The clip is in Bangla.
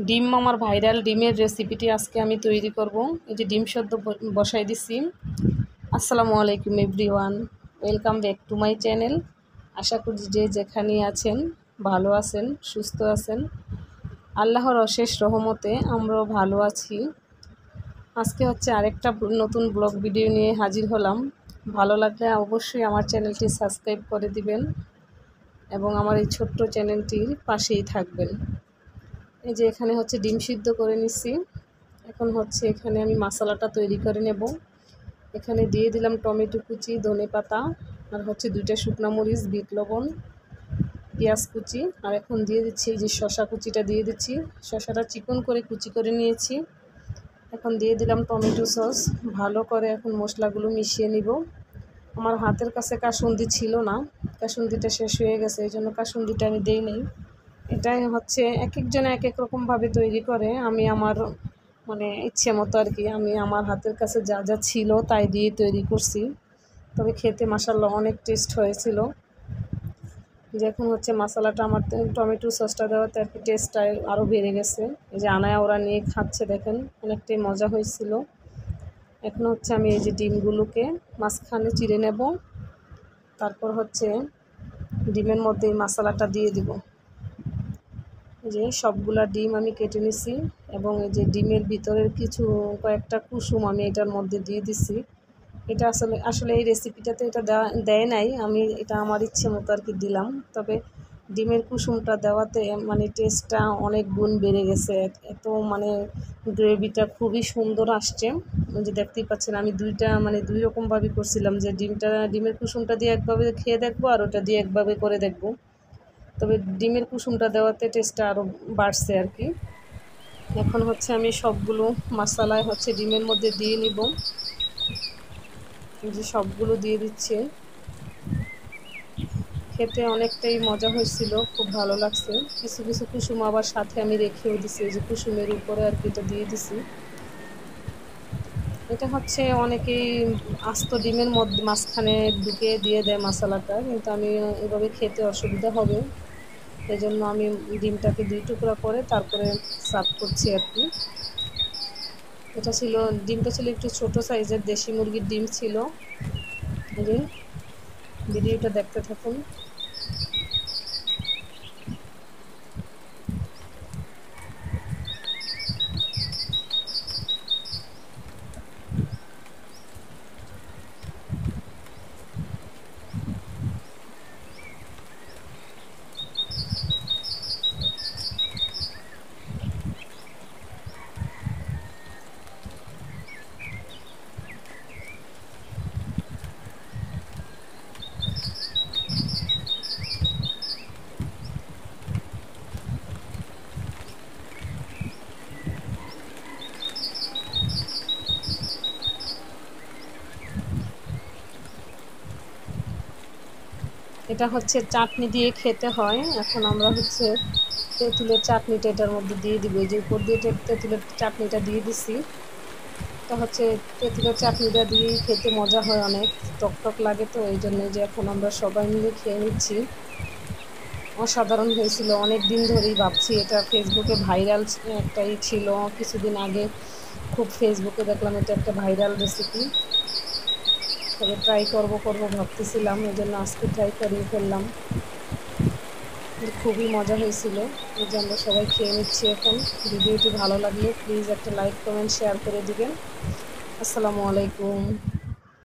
ডিম আমার ভাইরাল ডিমের রেসিপিটি আজকে আমি তৈরি করব। এই যে ডিম সেদ্ধ বসাই দিছি। আসসালামু আলাইকুম everyone, welcome back to my channel. আশা করি যে যেখানে আছেন ভালো আছেন, সুস্থ আছেন। আল্লাহর অশেষ রহমতে আমরাও ভালো আছি। আজকে হচ্ছে আরেকটা নতুন ব্লগ ভিডিও নিয়ে হাজির হলাম। ভালো লাগলে অবশ্যই আমার চ্যানেলটি সাবস্ক্রাইব করে দিবেন এবং আমার এই ছোট্ট চ্যানেলটির পাশেই থাকবেন। এই যে এখানে হচ্ছে ডিম সিদ্ধ করে নিচ্ছি। এখন হচ্ছে এখানে আমি মশলাটা তৈরি করে নেব। এখানে দিয়ে দিলাম টমেটো কুচি, ধনে পাতা, আর হচ্ছে 2টা শুকনো মরিচ, বিট লবণ, পেঁয়াজ কুচি, আর এখন দিয়ে দিচ্ছি এই যে শসা কুচিটা দিয়ে দিচ্ছি। শসাটা চিকন করে কুচি করে নিয়েছি। এখন দিয়ে দিলাম টমেটো সস। ভালো করে এখন মশলাগুলো মিশিয়ে নিব। আমার হাতের কাছে কাসুন্দি ছিল না, কাসুন্দিটা শেষ হয়ে গেছে, এই জন্য কাসুন্দিটা আমি দেই নেই। এটাই হচ্ছে এক একজনে এক এক রকমভাবে তৈরি করে। আমি আমার ইচ্ছে মতো আর কি, আমি আমার হাতের কাছে যা যা ছিল তাই দিয়ে তৈরি করছি। তবে খেতে মাশাআল্লাহ অনেক টেস্ট হয়েছিল। যে এখন হচ্ছে মশলাটা আমার টমেটো সসটা দেওয়াতে আর কি টেস্টটা আরও বেড়ে গেছে। এই যে আনায়া ওরা নিয়ে খাচ্ছে, দেখেন অনেকটাই মজা হয়েছিল। এখন হচ্ছে আমি এই যে ডিমগুলোকে মাঝখানে চিড়ে নেব। তারপর হচ্ছে ডিমের মধ্যে এই মশলাটা দিয়ে দিব। যে সবগুলা ডিম আমি কেটে নিছি এবং এই যে ডিমের ভিতরের কয়েকটা কুসুম আমি এটার মধ্যে দিয়ে দিছি। এটা আসলে এই রেসিপিটাতে এটা দেয় নাই, আমি এটা আমার ইচ্ছে মতো আর কি দিলাম। তবে ডিমের কুসুমটা দেওয়াতে টেস্টটা অনেক গুণ বেড়ে গেছে। এত গ্রেভিটা খুবই সুন্দর আসছে। যে দেখতেই পাচ্ছেন আমি দুই রকমভাবে করছিলাম, যে ডিমের কুসুমটা দিয়ে একভাবে খেয়ে দেখবো আর ওটা দিয়ে একভাবে করে দেখবো। তবে ডিমের কুসুমটা দেওয়াতে টেস্টটা আরও বাড়ছে আর কি। এখন হচ্ছে আমি সবগুলো মশলায় হচ্ছে ডিমের মধ্যে দিয়ে নিব। যে সবগুলো দিয়ে দিচ্ছে, খেতে অনেকটাই মজা হয়েছিল, খুব ভালো লাগছে। কিছু কিছু কুসুম আবার সাথে আমি রেখেও দিছি, যে কুসুমের উপরে আর কি এটা দিয়ে দিছি। এটা হচ্ছে অনেকেই আস্ত ডিমের মাঝখানে ঢুকে দিয়ে দেয় মশলাটা, কিন্তু আমি এভাবে খেতে অসুবিধা হবে, এই জন্য আমি ডিমটাকে 2 টুকরা করে তারপরে সার্ভ করছি আর কি। ডিমটা ছিল একটু ছোট সাইজের, দেশি মুরগির ডিম ছিল। যে ভিডিওটা দেখতে থাকুন। এটা হচ্ছে চাটনি দিয়ে খেতে হয়। এখন আমরা হচ্ছে তেঁতুলের চাটনিটা এটার মধ্যে দিয়ে দিব। এই যে উপর দিয়ে তেঁতুলের চাটনিটা দিয়ে দিছি। তো হচ্ছে তেঁতুলের চাটনিটা দিয়েই খেতে মজা হয়, অনেক টক টক লাগে, তো এই জন্য যে এখন আমরা সবাই মিলে খেয়ে নিচ্ছি। অসাধারণ হয়েছিল। অনেক দিন ধরেই ভাবছি, এটা ফেসবুকে ভাইরাল একটাই ছিল কিছুদিন আগে, খুব ফেসবুকে দেখলাম এটা একটা ভাইরাল রেসিপি। তবে ট্রাই করব ভাবতেছিলাম, এই জন্য আজকে ট্রাই করিয়ে ফেললাম। খুবই মজা হয়েছিল। এই যে আমরা সবাই খেয়ে নিচ্ছি এখন। ভিডিওটি ভালো লাগলে প্লিজ একটা লাইক, কমেন্ট, শেয়ার করে দিবেন। আসসালামু আলাইকুম।